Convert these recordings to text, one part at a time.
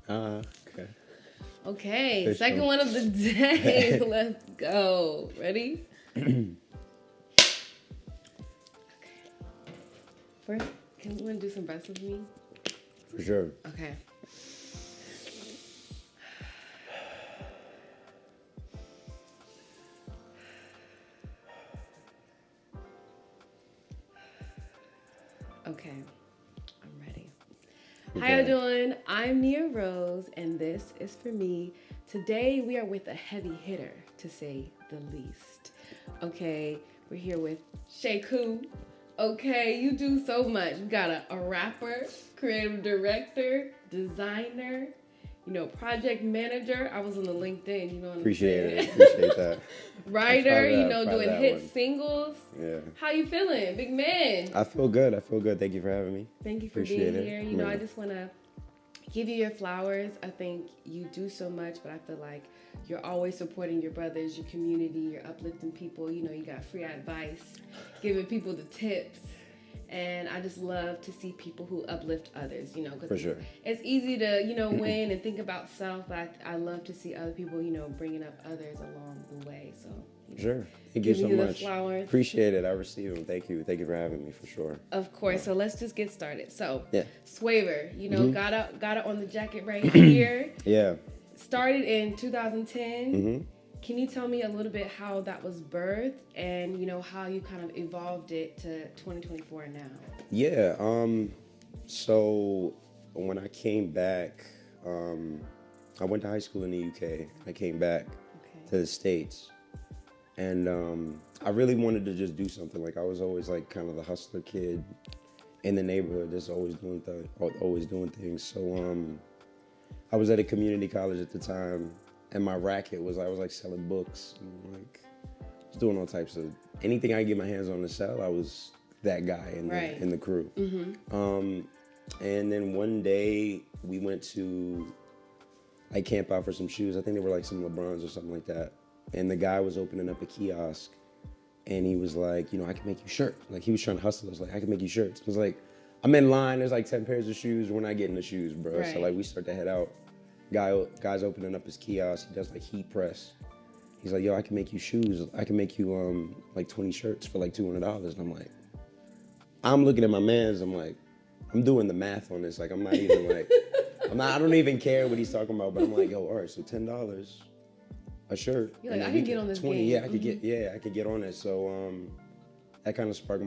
Okay. Okay, Official. second one of the day. Let's go. Ready? Okay. First, can you do some breaths with me? For sure. Okay. Okay, I'm ready. Okay. How you doing? I'm Nia Rose, and this is for me. Today we are with a heavy hitter, to say the least. Okay, we're here with Shek. Okay, you do so much. You got a rapper, creative director, designer, project manager. I was on the LinkedIn, you know what Appreciate I'm saying? Appreciate that. Writer, proud of doing that hit one. singles. Yeah. How you feeling, big man? I feel good. Thank you for having me. Thank you for Appreciate being it. here. Yeah. I just want to give you your flowers. I think you do so much, but I feel like you're always supporting your brothers, your community, you're uplifting people. You got free advice, giving people the tips. And I just love to see people who uplift others, because For sure. it's easy to, win and think about self, but I love to see other people, bringing up others along the way. So, Sure. Thank you so the much. flowers. Appreciate it. I receive them. Thank you. Thank you for having me, for sure. Of course. So let's just get started. So, Yeah. Swavor, got it on the jacket right here. Yeah. Started in 2010. Mm-hmm. Can you tell me a little bit how that was birthed and, how you kind of evolved it to 2024 now? Yeah. So when I came back, I went to high school in the UK. I came back to the States. And I really wanted to just do something. Like, I was always like kind of the hustler kid in the neighborhood, just always doing things. So I was at a community college at the time, and my racket was I was like selling books, and like was doing all types of anything I could get my hands on to sell. I was that guy in the crew. Mm-hmm. And then one day we went to camp out for some shoes. I think they were like some LeBrons or something like that. And the guy was opening up a kiosk, and he was like, I can make you shirts. Like, he was trying to hustle us. Like, I can make you shirts. I was like, I'm in line. There's like 10 pairs of shoes. We're not getting the shoes, bro. Right. So like, we start to head out. Guy's opening up his kiosk. He does like heat press. He's like, yo, I can make you shoes. I can make you like 20 shirts for like $200. And I'm like, I'm looking at my mans. I'm like, I'm doing the math on this. Like, I'm not even like, I don't even care what he's talking about. But I'm like, yo, all right, so $10 a shirt. You're like, I can get on this 20. game. Yeah, I could get on it. So that kind of sparked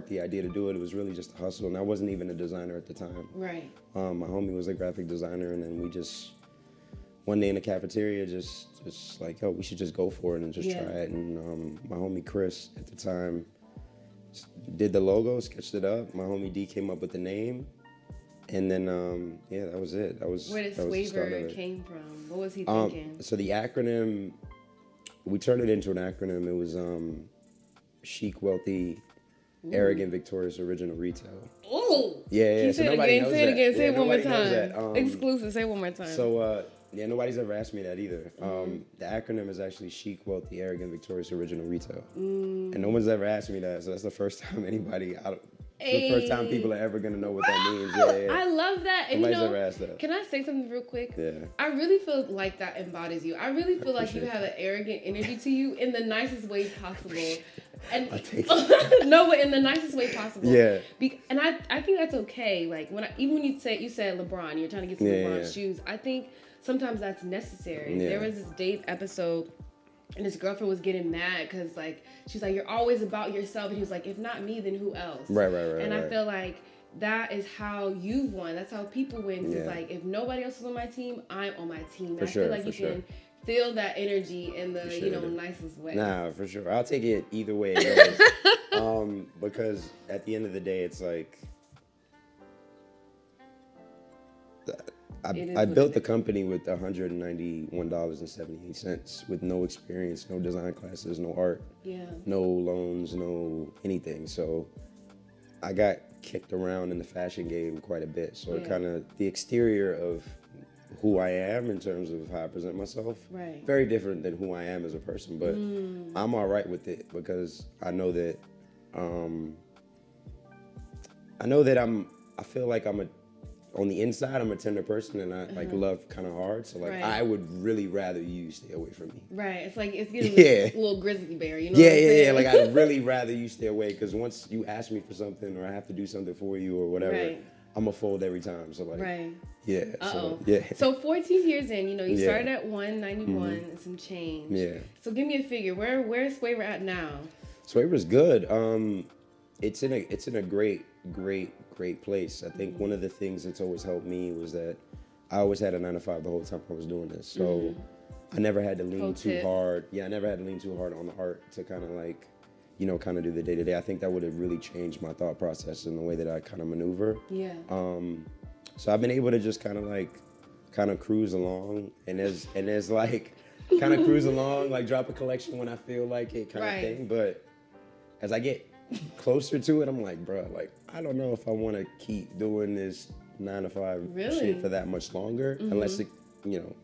the idea to do it. It was really just a hustle, and I wasn't even a designer at the time. Right. My homie was a graphic designer, and then we just one day in the cafeteria just like, yo, we should just go for it and just try it. And my homie Chris at the time did the logo, sketched it up. My homie D came up with the name. And then, that was it. Where did Swavor came from? What was he thinking? So the acronym, we turned it into an acronym. It was Chic, Wealthy, Arrogant, Victorious, Original Retail. Oh! Yeah. Say it again. Say it one more That. time. Exclusive. Say it one more time. So, nobody's ever asked me that either. The acronym is actually Chic, Wealthy, Arrogant, Victorious, Original Retail. And no one's ever asked me that. So that's the first time the first time people are ever gonna know what that means. Yeah. I love that. And Nobody's ever asked that. Can I say something real quick? Yeah. I really feel like that embodies you. I really feel like you have an arrogant energy to you in the nicest way possible. And no, but in the nicest way possible. Yeah. And I think that's okay. Like even when you said LeBron, you're trying to get some LeBron shoes. I think sometimes that's necessary. Yeah. There was this Dave episode. And his girlfriend was getting mad because, like, she's like, you're always about yourself. And he was like, if not me, then who else? Right. And I feel like that is how you've won. That's how people win. It's like, if nobody else is on my team, I'm on my team. And I feel like you can feel that energy in the, nicest way. Nah, for sure. I'll take it either way it goes. Because at the end of the day, it's like, I built the company with $191.78 with no experience, no design classes, no art, no loans, no anything. So I got kicked around in the fashion game quite a bit. So it kind of, the exterior of who I am in terms of how I present myself, very different than who I am as a person. But I'm all right with it because I know that I feel like I'm on the inside, I'm a tender person, and I like love kind of hard. So like, I would really rather you stay away from me. Right. It's like it's getting a little grizzly bear. You know? What I'm saying? Like I'd really rather you stay away, because once you ask me for something or I have to do something for you or whatever, I'm a fold every time. So like, yeah. So, So 14 years in, you know, you started at 191 and some change. Yeah. So give me a figure. Where's Swavor at now? Swavor's good. It's in a great place. I think one of the things that's always helped me was that I always had a 9 to 5 the whole time I was doing this. So I never had to lean too hard. Yeah, I never had to lean too hard on the art to kind of like, you know, kind of do the day to day. I think that would have really changed my thought process and the way that I kind of maneuver. Yeah. So I've been able to just kind of cruise along, and there's like kind of cruise along, like drop a collection when I feel like it, kind of thing. But as I get closer to it, I'm like, bro, like I don't know if I want to keep doing this 9 to 5 shit for that much longer, unless it, you know,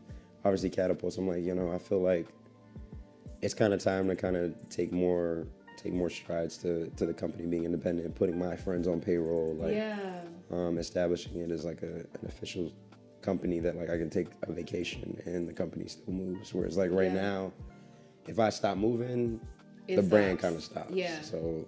obviously catapults. I'm like, you know, I feel like it's kind of time to kind of take more strides to the company being independent, putting my friends on payroll, like establishing it as like an official company that like I can take a vacation and the company still moves. Whereas like right now, if I stop moving, the brand kind of stops. Yeah. So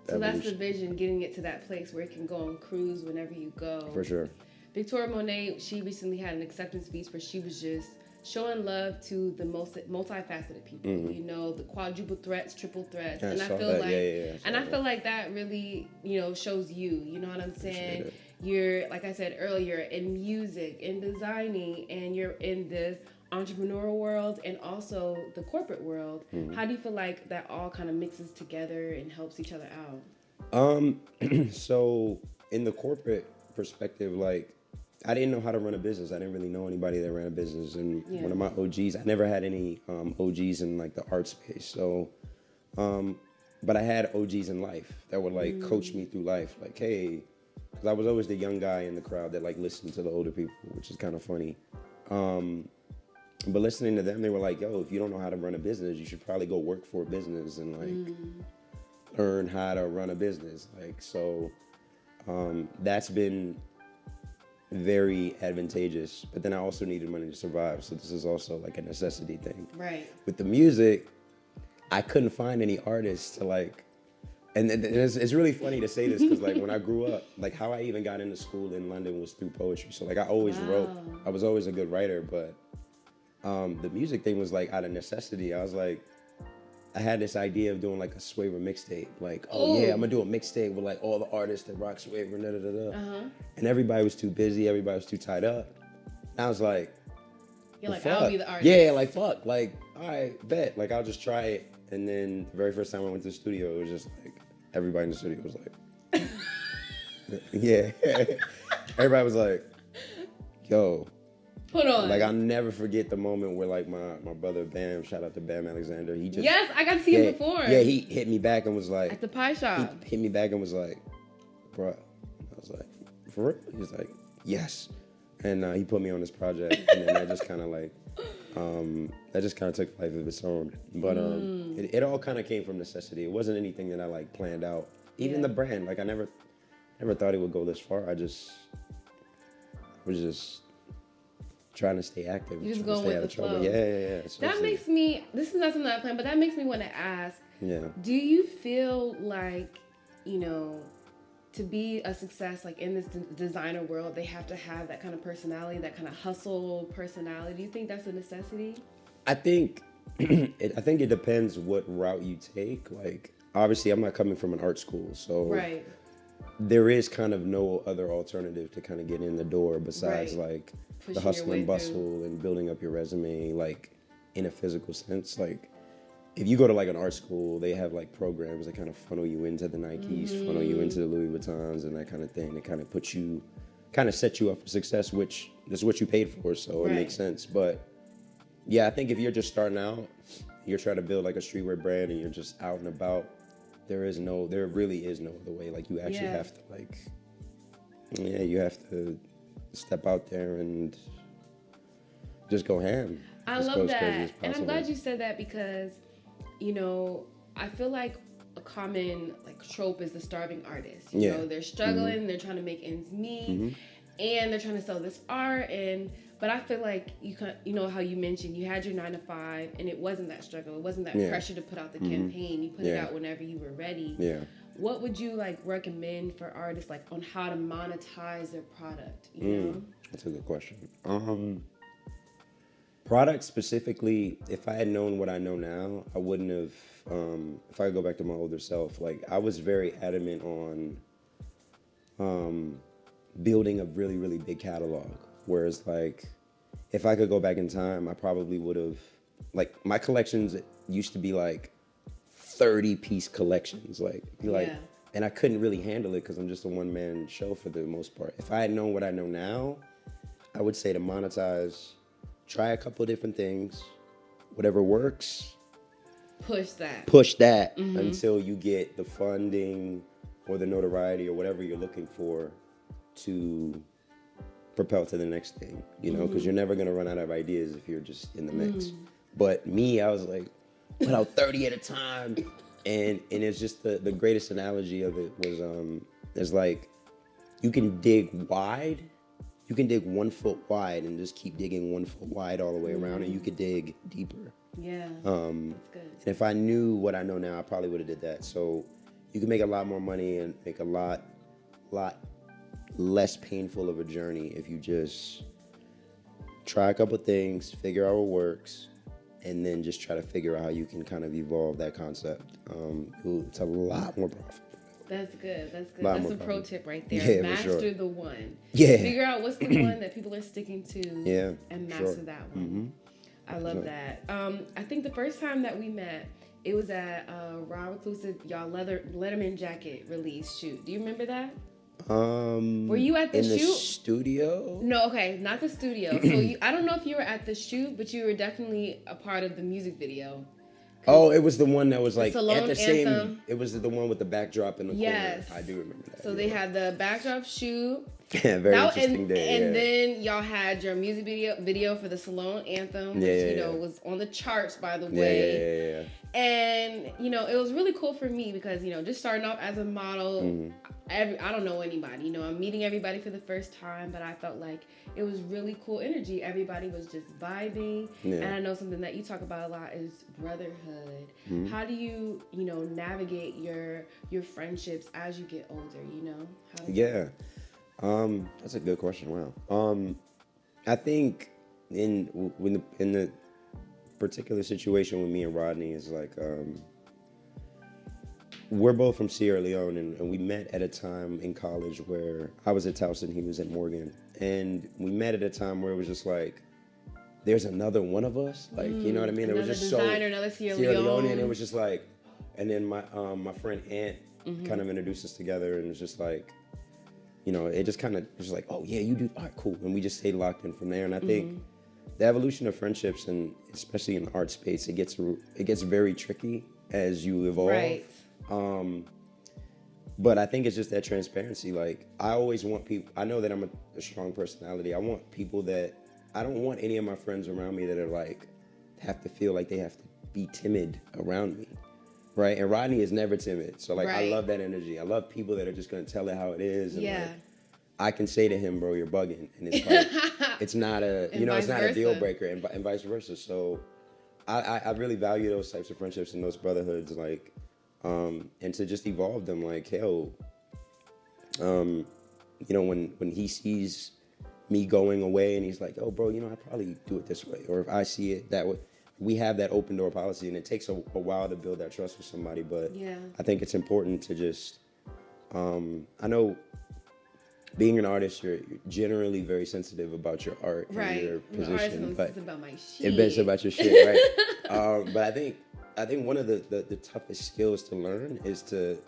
so that's the vision, getting it to that place where it can go on cruise whenever you go. For sure. Victoria Monet, she recently had an acceptance speech where she was just showing love to the multifaceted people. You know, the quadruple threats, triple threats, and I feel like, I feel like that really, you know, shows you. You know what I'm saying? You're, like I said earlier, in music, in designing, and you're in the entrepreneurial world and also the corporate world. How do you feel like that all kind of mixes together and helps each other out? So in the corporate perspective, like I didn't know how to run a business. I didn't really know anybody that ran a business. And one of my OGs, I never had any OGs in like the art space. So, but I had OGs in life that would like coach me through life. Like, hey, because I was always the young guy in the crowd that like listened to the older people, which is kind of funny. But listening to them, they were like, yo, if you don't know how to run a business, you should probably go work for a business and like learn how to run a business. Like, so that's been very advantageous. But then I also needed money to survive. So this is also like a necessity thing. Right. With the music, I couldn't find any artists to like, and it's really funny to say this because like when I grew up, like how I even got into school in London was through poetry. So like I always wrote, I was always a good writer, but the music thing was like out of necessity. I was like, I had this idea of doing like a Swavor mixtape. Like, I'm gonna do a mixtape with like all the artists that rock Swavor, and everybody was too busy, everybody was too tied up. And I was like, you're like, I'll be the artist. Yeah, like fuck, like, all right, bet. Like I'll just try it. And then the very first time I went to the studio, it was just like, everybody in the studio was like, everybody was like, yo. Put on. Like I'll never forget the moment where like my brother Bam, shout out to Bam Alexander, he just I got to see him perform. Yeah, he hit me back and was like at the pie shop. He hit me back and was like, bro. I was like, for real? He was like, yes. And he put me on this project, and then that just kind of like took life of its own. But it all kind of came from necessity. It wasn't anything that I like planned out. Even the brand, like I never thought it would go this far. I was just trying to stay active. You just going with the flow. Yeah. That makes me, this is not something I planned, but that makes me want to ask, do you feel like, you know, to be a success, like in this designer world, they have to have that kind of personality, that kind of hustle personality? Do you think that's a necessity? I think it depends what route you take. Like, obviously, I'm not coming from an art school, so there is kind of no other alternative to kind of get in the door besides like pushing the hustle and bustle and building up your resume, like in a physical sense. Like, if you go to like an art school, they have like programs that kind of funnel you into the Nikes, funnel you into the Louis Vuittons and that kind of thing. They kind of set you up for success, which is what you paid for, so it makes sense. But yeah, I think if you're just starting out, you're trying to build like a streetwear brand and you're just out and about, there really is no other way. Like you actually have to like, you have to step out there and just go ham. I love that. And I'm glad you said that because, you know, I feel like a common like trope is the starving artist. Yeah. You know, they're struggling, they're trying to make ends meet, and they're trying to sell this art. But I feel like you know how you mentioned you had your 9 to 5, and it wasn't that struggle. It wasn't that pressure to put out the campaign. You put it out whenever you were ready. Yeah. What would you like recommend for artists like on how to monetize their product? You know, that's a good question. Product specifically, if I had known what I know now, I wouldn't have. If I could go back to my older self, like I was very adamant on building a really, really big catalog. Whereas like, if I could go back in time, I probably would have, like my collections used to be like 30-piece collections, and I couldn't really handle it because I'm just a one-man show for the most part. If I had known what I know now, I would say to monetize, try a couple of different things, whatever works, push that until you get the funding or the notoriety or whatever you're looking for to propel to the next thing, you know, because you're never going to run out of ideas if you're just in the mix. But me, I was like, put out 30 at a time. And it's just the greatest analogy of it was, it's like, you can dig wide, you can dig 1 foot wide and just keep digging 1 foot wide all the way around, and you could dig deeper. Yeah, that's good. And if I knew what I know now, I probably would have did that. So you can make a lot more money and make a lot less painful of a journey if you just try a couple things, figure out what works, and then just try to figure out how you can kind of evolve that concept. It's a lot more profitable. That's good. That's a pro tip right there. Yeah, master the one. Yeah. Figure out what's the one that people are sticking to. Yeah. And master that one. I love that. I think the first time that we met, it was at Raw Reclusive, y'all Letterman jacket release shoot. Do you remember that? Were you at the shoot? In the studio? No, okay, not the studio. So I don't know if you were at the shoot, but you were definitely a part of the music video. Oh, it was the one that was like Salone at the Anthem. same. It was the one with the backdrop in the Yes. corner. I do remember that. So they had the backdrop shoot. Yeah, very interesting day. And then y'all had your music video for the Salone Anthem, which was on the charts, by the way. Yeah. And it was really cool for me because just starting off as a model, I don't know anybody. I'm meeting everybody for the first time, but I felt like it was really cool energy. Everybody was just vibing, and I know something that you talk about a lot is brotherhood. How do you navigate your friendships as you get older? That's a good question. Wow. I think in the particular situation with me and Rodney is like, we're both from Sierra Leone, and we met at a time in college where I was at Towson, he was at Morgan, and we met at a time where it was just like, there's another one of us, like, you know what I mean? It was just another Sierra Leone, and it was just like, and then my friend Ant kind of introduced us together, and it was just like, it just kind of was like, oh yeah, you do art, cool, and we just stayed locked in from there. And I think the evolution of friendships, and especially in the art space, it gets very tricky as you evolve. Right. But I think it's just that transparency. Like, I always want people, I know that I'm a strong personality. I want people that, I don't want any of my friends around me that are like, have to feel like they have to be timid around me. Right? And Rodney is never timid. So like, I love that energy. I love people that are just going to tell it how it is. And like, I can say to him, bro, you're bugging. And it's like, it's not it's not a deal breaker, and vice versa. So I really value those types of friendships and those brotherhoods, like, and to just evolve them, like, hell, when he sees me going away and he's like, oh, bro, I probably do it this way. Or if I see it that way, we have that open door policy, and it takes a while to build that trust with somebody. But I think it's important to just, I know being an artist, you're generally very sensitive about your art and your position. But it's about my shit. It's about your shit, right? But I think one of the toughest skills to learn is to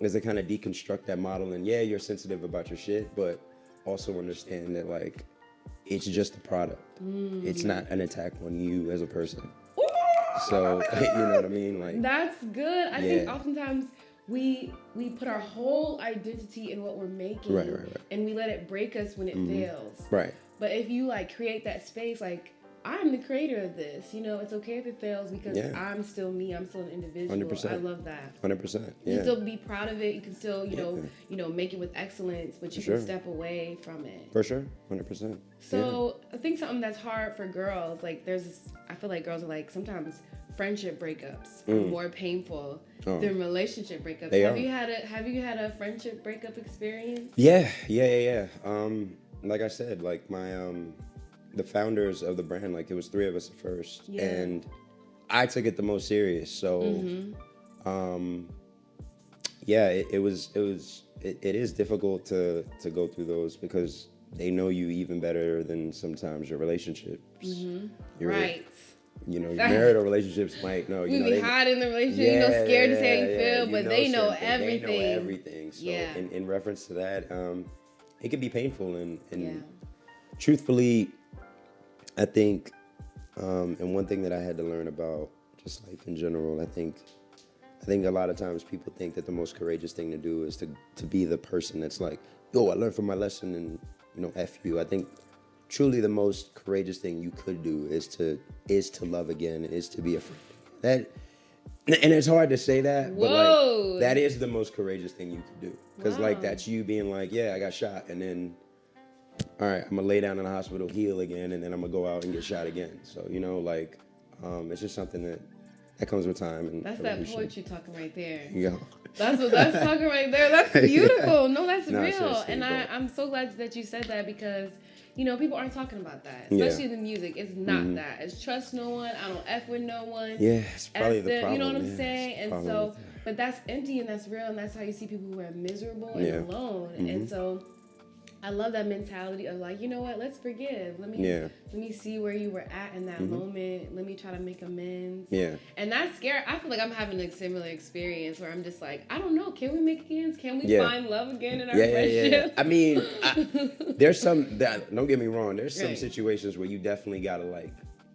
kind of deconstruct that model. And yeah, you're sensitive about your shit, but also understand that, like, it's just a product. It's not an attack on you as a person. So, you know what I mean? Like, that's good. I think oftentimes we put our whole identity in what we're making, right. and we let it break us when it fails. Right. But if you like create that space, like, I'm the creator of this. You know, it's okay if it fails because I'm still me. I'm still an individual. 100%. I love that. 100%. You can still be proud of it. You can still, you know, make it with excellence, but you can step away from it. For sure. 100%. So I think something that's hard for girls, like I feel like girls are like, sometimes friendship breakups are more painful than relationship breakups. Have you had a friendship breakup experience? Yeah. Like I said, like my the founders of the brand, like it was 3 of us at first, and I took it the most serious. So, it is difficult to go through those because they know you even better than sometimes your relationships. Right. You know, your marital relationships might know. You be hot in the relationship, you know, scared to say how you feel, but they know everything. They know everything. So, in reference to that, it can be painful and truthfully, I think, and one thing that I had to learn about just life in general, I think a lot of times people think that the most courageous thing to do is to be the person that's like, yo, I learned from my lesson and, you know, F you. I think truly the most courageous thing you could do is to love again, is to be a friend. That, and it's hard to say that, but like that is the most courageous thing you could do. Because like that's you being like, yeah, I got shot, and then all right, I'm gonna lay down in the hospital, heal again, and then I'm gonna go out and get shot again. So, you know, like, it's just something that comes with time. And that's that poetry talking right there. Yeah. That's talking right there. That's beautiful. No, that's real. And I'm so glad that you said that because, you know, people aren't talking about that. Especially in the music. It's not that. It's trust no one. I don't F with no one. Yeah, it's probably the problem. You know what I'm saying? And so, but that's empty and that's real. And that's how you see people who are miserable and alone. And so, I love that mentality of like, you know what, let's forgive. Let me see where you were at in that moment. Let me try to make amends. Yeah. And that's scary. I feel like I'm having a similar experience where I'm just like, I don't know, can we make amends? Can we find love again in our friendship? I mean, there's some that, don't get me wrong, there's some situations where you definitely gotta like,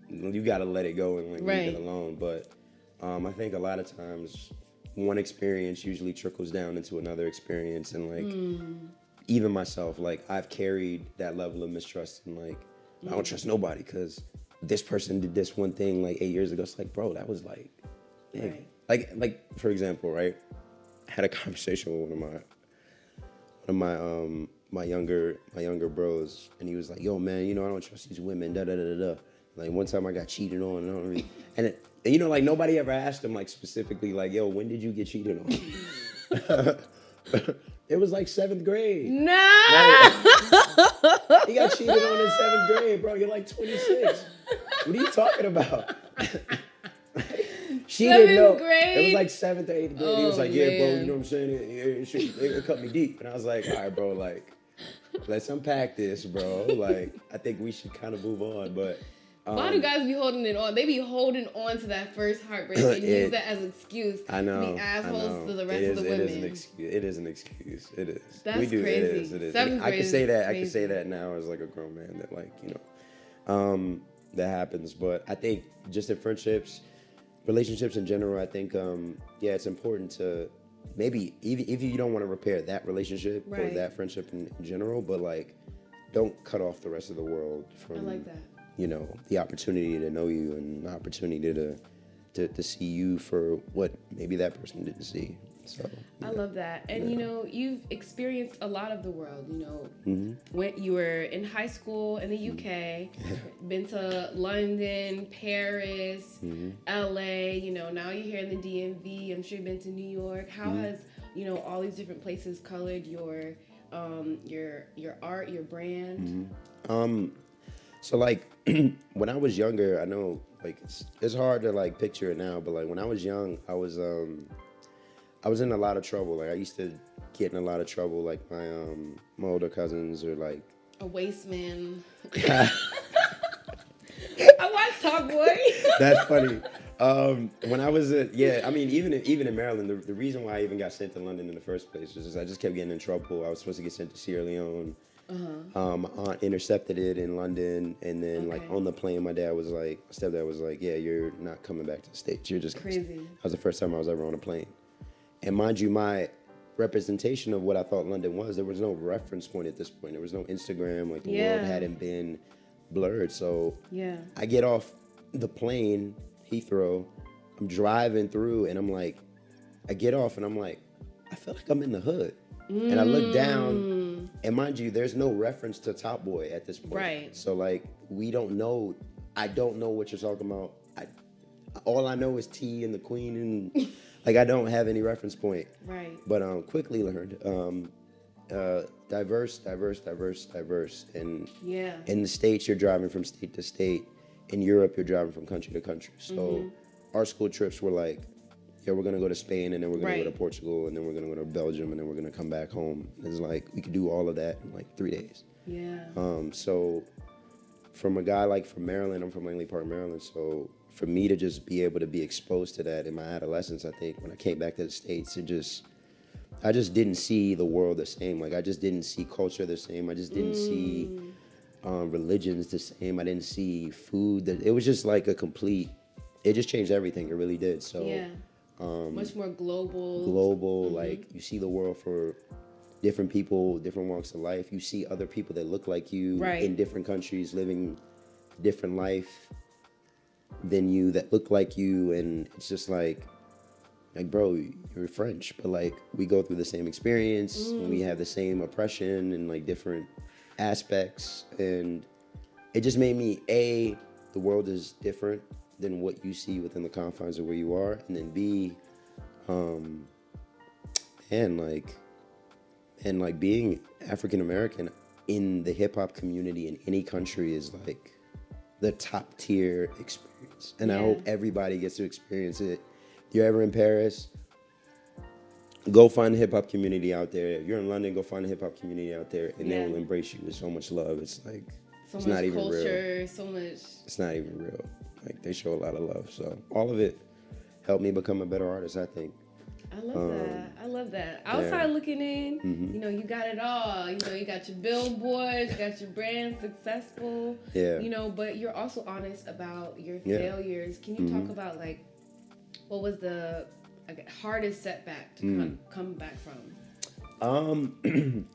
you gotta let it go and like leave it alone. But I think a lot of times one experience usually trickles down into another experience and like, even myself, like I've carried that level of mistrust and like I don't trust nobody because this person did this one thing like 8 years ago. It's like, bro, that was like, like for example, right? I had a conversation with one of my younger bros, and he was like, yo, man, you know I don't trust these women. Da da da da. Like one time I got cheated on, and I don't really, and you know, like nobody ever asked him like specifically like, yo, when did you get cheated on? It was like 7th grade. No! Like, he got cheated on in 7th grade, bro. You're like 26. What are you talking about? She didn't know. Grade? It was like 7th or 8th grade. He was like, yeah, bro, you know what I'm saying? It cut me deep. And I was like, all right, bro, like, let's unpack this, bro. Like, I think we should kind of move on, but... Why do guys be holding it on? They be holding on to that first heartbreak and use that as an excuse to be assholes to the rest of the women. It is an excuse. It is an excuse. It is. That's crazy. It is. I can say that. I can say that now as like a grown man that like, you know, that happens. But I think just in friendships, relationships in general, I think, it's important to maybe even if you don't want to repair that relationship or that friendship in general, but like, don't cut off the rest of the world from. I like that. You know, the opportunity to know you and the opportunity to see you for what maybe that person didn't see. So I love that. And you know, you've experienced a lot of the world, you know. When you were in high school in the UK, been to London, Paris, LA, you know, now you're here in the DMV. I'm sure you've been to New York. How has, you know, all these different places colored your art, your brand? So like when I was younger, I know like it's hard to like picture it now, but like when I was young, I was in a lot of trouble. Like I used to get in a lot of trouble. Like my older cousins are like a waste man. I watched Top Boy. That's funny. When I was I mean even in Maryland, the reason why I even got sent to London in the first place was just I just kept getting in trouble. I was supposed to get sent to Sierra Leone. My aunt intercepted it in London, and then like on the plane, my stepdad was like, yeah, you're not coming back to the States. You're just crazy. That was the first time I was ever on a plane. And mind you, my representation of what I thought London was, there was no reference point at this point. There was no Instagram. Like the world hadn't been blurred. So yeah, I get off the plane, Heathrow, I'm driving through, and I'm like, I get off, and I'm like, I feel like I'm in the hood. And I look down, and mind you, there's no reference to Top Boy at this point. Right. So like, we don't know. I don't know what you're talking about. All I know is T and the Queen, and like I don't have any reference point. Right. But quickly learned diverse. And Yeah. in the States, you're driving from state to state. In Europe, you're driving from country to country. So our school trips were like, yeah, we're gonna go to Spain, and then we're gonna go to Portugal, and then we're gonna go to Belgium, and then we're gonna come back home. It's like we could do all of that in like 3 days. Yeah. So from a guy like from Maryland, I'm from Langley Park, Maryland. So for me to just be able to be exposed to that in my adolescence, I think when I came back to the States, I just didn't see the world the same. Like I just didn't see culture the same. I just didn't see religions the same. I didn't see food. It was just like it just changed everything. It really did. So yeah. Much more global. Like you see the world for different people, different walks of life. You see other people that look like you in different countries living different life than you, that look like you, and it's just like bro, you're French, but like we go through the same experience and we have the same oppression and like different aspects, and it just made me the world is different than what you see within the confines of where you are, and then B, and being African American in the hip hop community in any country is like the top tier experience, and I hope everybody gets to experience it. If you're ever in Paris, go find the hip hop community out there. If you're in London, go find the hip hop community out there, and they will embrace you with so much love. It's like it's not even culture, real. so much. It's not even real. Like they show a lot of love. So all of it helped me become a better artist, I think. I love that. Outside looking in, you know, you got it all. You know, you got your billboards, you got your brand successful. Yeah. You know, but you're also honest about your failures. Can you talk about like what was the hardest setback to come back from?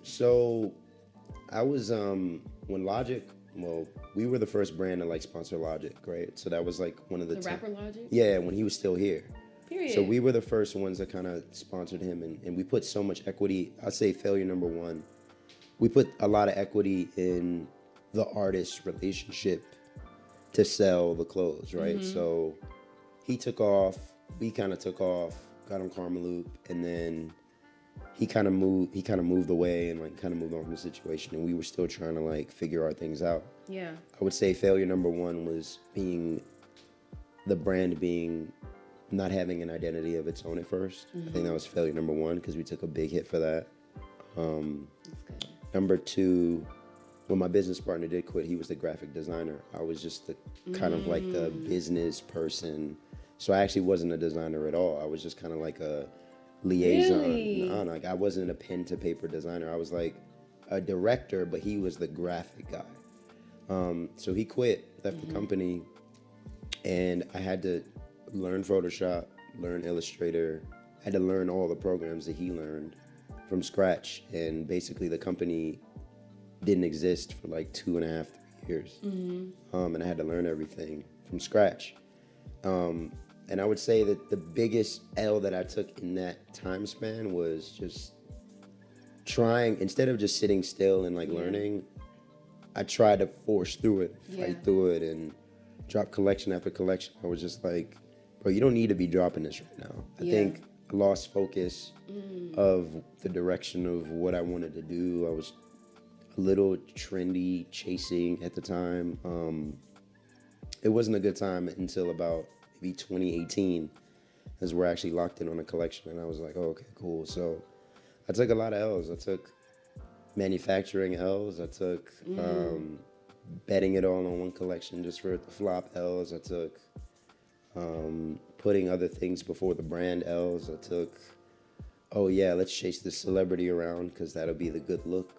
So I was when Logic. Well, we were the first brand to like sponsor Logic, right? So that was like one of the rapper Logic. Yeah, when he was still here. Period. So we were the first ones that kind of sponsored him, and we put so much equity. I'd say failure number one, we put a lot of equity in the artist relationship to sell the clothes, right? So he took off, we kind of took off, got him Karmaloop, and then he kind of moved away and like kind of moved on from the situation, and we were still trying to like figure our things out. Yeah. I would say failure number one was the brand not having an identity of its own at first. I think that was failure number one because we took a big hit for that. Number two, when my business partner did quit, he was the graphic designer. I was just the kind of like the business person. So I actually wasn't a designer at all. I was just kind of like a liaison. Really? Like I wasn't a pen to paper designer. I was like a director, but he was the graphic guy. So he quit, left the company, and I had to learn Photoshop, learn Illustrator. I had to learn all the programs that he learned from scratch, and basically the company didn't exist for like 2.5, 3 years. And I had to learn everything from scratch. And I would say that the biggest L that I took in that time span was just trying, instead of just sitting still and like learning, I tried to force through it, fight through it, and drop collection after collection. I was just like, bro, you don't need to be dropping this right now. I think I lost focus of the direction of what I wanted to do. I was a little trendy chasing at the time. It wasn't a good time until about maybe 2018, as we're actually locked in on a collection, and I was like, oh, okay, cool. So I took a lot of L's. I took manufacturing L's. I took betting it all on one collection just for it to flop L's. I took putting other things before the brand L's. I took, oh yeah, let's chase the celebrity around because that'll be the good look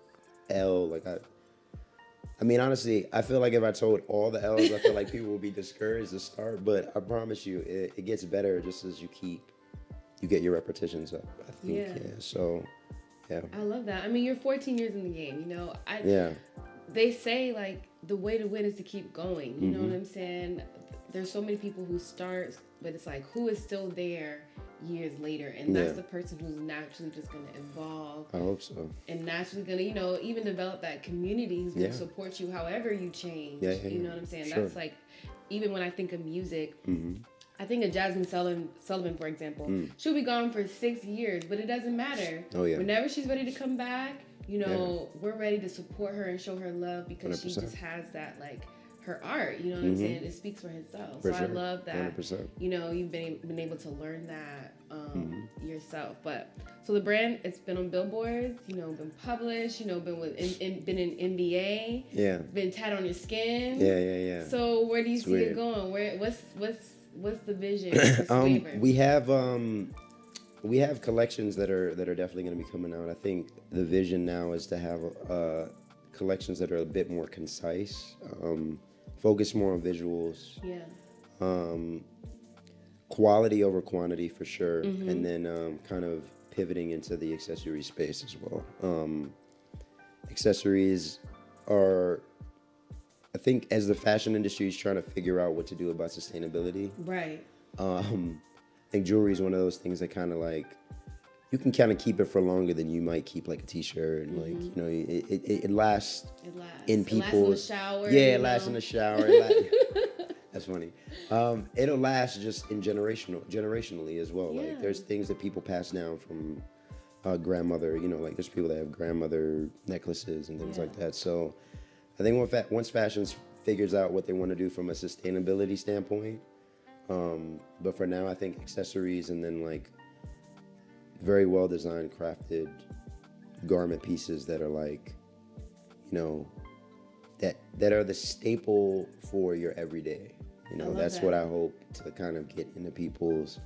L. Like I mean, honestly, I feel like if I told all the L's, I feel like people would be discouraged to start. But I promise you, it gets better just as you get your repetitions up. I think, yeah. So, yeah. I love that. I mean, you're 14 years in the game. You know, they say like the way to win is to keep going. You know what I'm saying? There's so many people who start, but it's like, who is still there years later? And that's the person who's naturally just going to evolve. I hope so. And naturally going to, you know, even develop that community who's going to support you however you change. You know what I'm saying? Sure. That's like, even when I think of music, I think of Jasmine Sullivan, for example. She'll be gone for 6 years, but it doesn't matter. Oh, yeah. Whenever she's ready to come back, you know, we're ready to support her and show her love because 100%. She just has that, like, her art, you know what I'm saying? It speaks for herself. So I love that, 100%. You know, you've been able to learn that yourself. But so the brand, it's been on billboards, you know, been published, you know, been in NBA, been tatted on your skin. Yeah. So where do you see it going? What's the vision for Swavor? We have collections that are definitely going to be coming out. I think the vision now is to have collections that are a bit more concise, focus more on visuals. Quality over quantity for sure, and then kind of pivoting into the accessory space as well. Accessories are, I think, as the fashion industry is trying to figure out what to do about sustainability. Right. I think jewelry is one of those things that kind of like, you can kind of keep it for longer than you might keep like a t-shirt, and like, you know, it lasts. It lasts in people's. It lasts in the shower. Yeah, it lasts in the shower. That's funny. It'll last just in generationally as well. Like, there's things that people pass down from grandmother. You know, like there's people that have grandmother necklaces and things like that. So I think once fashion figures out what they want to do from a sustainability standpoint, but for now, I think accessories and then like very well designed, crafted garment pieces that are like, you know, that are the staple for your everyday. You know, that's what I hope to kind of get into people's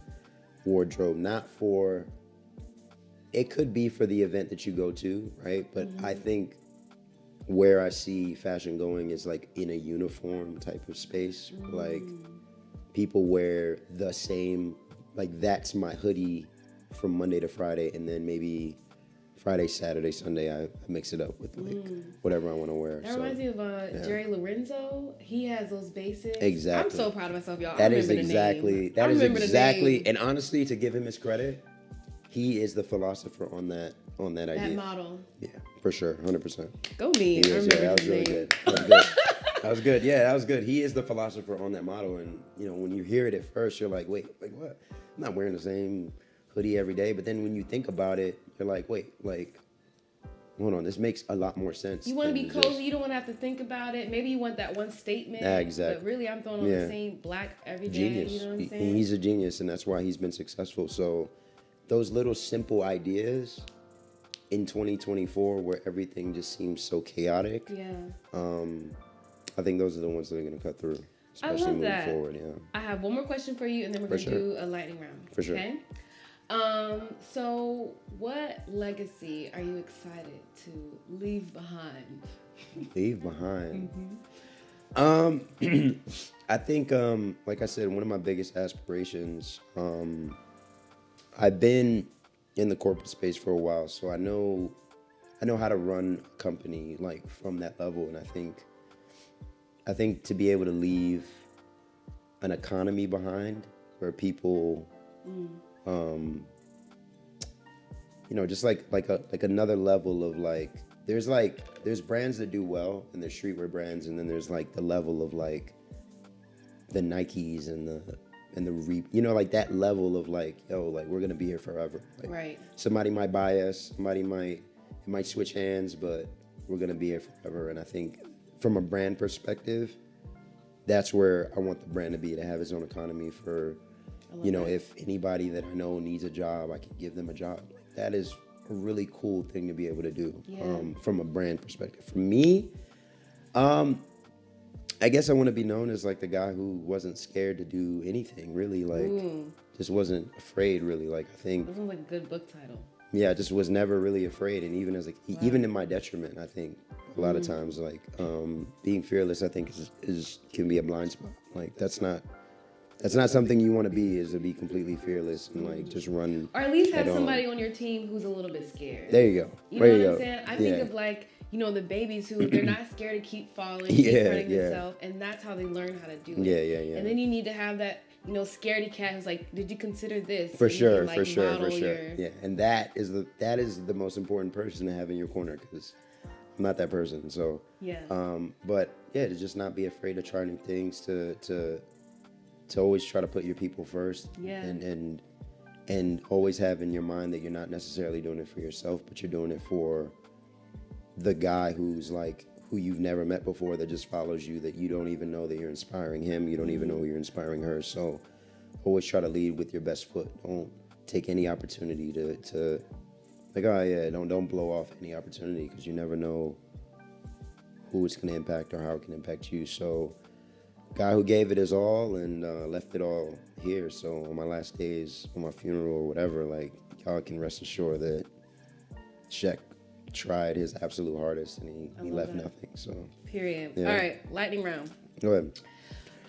wardrobe. Not for, it could be for the event that you go to, right? But I think where I see fashion going is like in a uniform type of space. Like people wear the same, like that's my hoodie from Monday to Friday, and then maybe Friday, Saturday, Sunday, I mix it up with like whatever I want to wear. That reminds me of Jerry Lorenzo. He has those basics. Exactly. I'm so proud of myself, y'all. That is exactly, and honestly, to give him his credit, he is the philosopher on that idea. That model. Yeah, for sure, 100%. Go me. That was really good. That was good. Yeah, that was good. He is the philosopher on that model, and you know, when you hear it at first, you're like, wait, like what? I'm not wearing the same hoodie every day, but then when you think about it, you're like, wait, like, hold on, this makes a lot more sense. You want to be cozy, you don't want to have to think about it. Maybe you want that one statement. Yeah, exactly. But really, I'm throwing on the same black every day. Genius. You know what I'm saying? He's a genius, and that's why he's been successful. So those little simple ideas in 2024 where everything just seems so chaotic, I think those are the ones that are going to cut through, especially moving forward. Yeah. I have one more question for you, and then we're going to do a lightning round. For sure. Okay? So what legacy are you excited to leave behind? Leave behind? I think, like I said, one of my biggest aspirations, I've been in the corporate space for a while, so I know how to run a company like from that level, and I think to be able to leave an economy behind where people, you know, just like another level of like, there's brands that do well and there's streetwear brands, and then there's like the level of like the Nikes and the you know, like that level of like, yo, like we're gonna be here forever. Like, right. Somebody might buy us, it might switch hands, but we're gonna be here forever. And I think from a brand perspective, that's where I want the brand to be, to have its own economy for, you know, if anybody that I know needs a job, I can give them a job. Like, that is a really cool thing to be able to do from a brand perspective. For me, I guess I want to be known as like the guy who wasn't scared to do anything, really, like just wasn't afraid, really. Like, I think that sounds like a good book title. Yeah, I just was never really afraid, and even as like even in my detriment, I think a lot of times like being fearless, I think can be a blind spot. Like that's not something you want to be, is to be completely fearless and like just run. Or at least have somebody on your team who's a little bit scared. There you go. You know what I'm saying? I think of like, the babies who they're not scared to keep falling, keep hurting themselves, and that's how they learn how to do it. Yeah. And then you need to have that, scaredy cat who's like, did you consider this? For And sure, can, for sure. your... Yeah, and that is the most important person to have in your corner, because I'm not that person. So yeah. But yeah, to just not be afraid to try new things, to always try to put your people first. Yeah. And always have in your mind that you're not necessarily doing it for yourself, but you're doing it for the guy who you've never met before, that just follows you, that you don't even know that you're inspiring him. You don't even know you're inspiring her. So always try to lead with your best foot. Don't take any opportunity to don't blow off any opportunity, because you never know who it's going to impact or how it can impact you. So guy who gave it his all and left it all here. So on my last days, on my funeral or whatever, y'all can rest assured that Shek tried his absolute hardest, and he left nothing. So period. Yeah. All right, lightning round. Go ahead.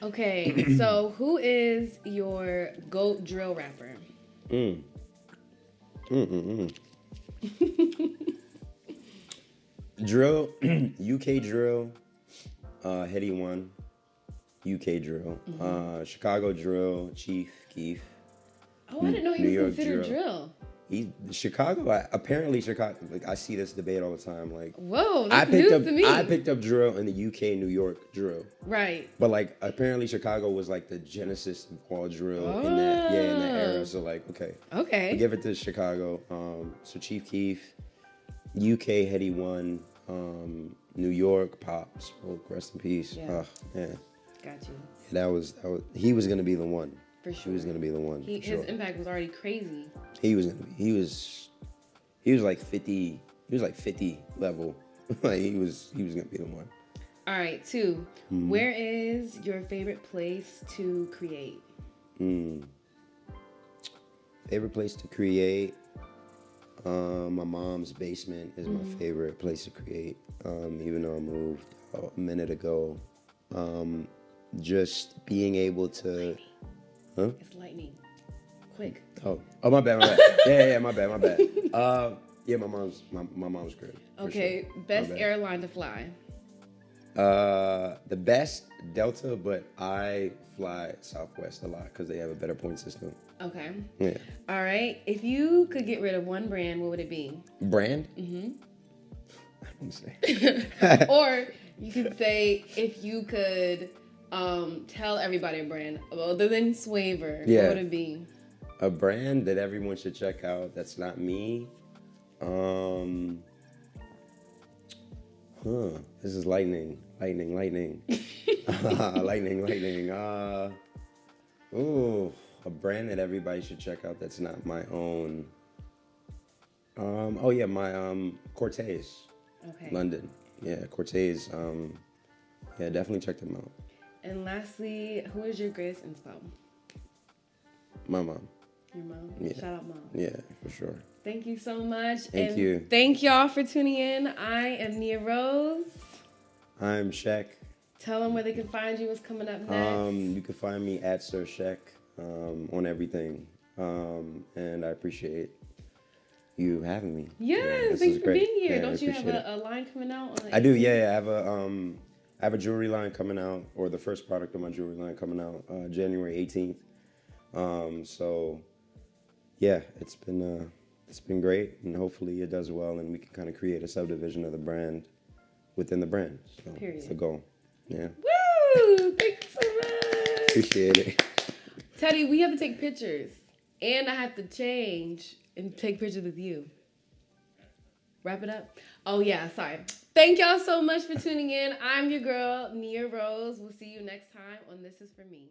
Okay, so who is your GOAT drill rapper? Drill, UK drill, Heady One. UK drill, Chicago drill, Chief Keef. Oh, I didn't know he was considered drill. Apparently Chicago. I see this debate all the time. Whoa, that's news to me. I picked up drill in the UK, New York drill. Right. But apparently Chicago was the genesis of all drill in that era. So okay. We'll give it to Chicago. So Chief Keef, UK Heady One, New York Pop Smoke, rest in peace. Yeah. Man. Got you. That was he was gonna be the one. For sure. He was gonna be the one. His impact was already crazy. He was 50. He was 50 level. he was gonna be the one. All right, 2. Mm-hmm. Where is your favorite place to create? Favorite place to create? My mom's basement is my favorite place to create. Even though I moved a minute ago. Just being able to... Huh? It's lightning. Quick. Oh, my bad. Yeah, my bad. Yeah, my mom's crib. Okay, sure. Best airline to fly? The best, Delta, but I fly Southwest a lot because they have a better point system. Okay. Yeah. All right. If you could get rid of one brand, what would it be? Brand? Mm-hmm. I don't say. Or you could say, if you could tell everybody a brand other than Swavor, what would it be? A brand that everyone should check out that's not me. This is lightning. Lightning. A brand that everybody should check out that's not my own. My Cortez. Okay. London. Yeah, Cortez. Definitely check them out. And lastly, who is your greatest inspo? My mom. Your mom? Yeah. Shout out, mom. Yeah, for sure. Thank you so much. Thank you. Thank y'all for tuning in. I am Nia Rose. I'm Shek. Tell them where they can find you. What's coming up next? You can find me at Sir Shek on everything. And I appreciate you having me. Yes, thanks for being here. Don't you have a line coming out? I do. Yeah, I have a jewelry line coming out, or the first product of my jewelry line coming out January 18th. So yeah, it's been great, and hopefully it does well, and we can kind of create a subdivision of the brand within the brand. So period. It's the goal. Yeah. Woo! Thanks so much. Appreciate it. Teddy, we have to take pictures, and I have to change and take pictures with you. Wrap it up. Oh yeah, sorry. Thank y'all so much for tuning in. I'm your girl, Nia Rose. We'll see you next time on This Is For Me.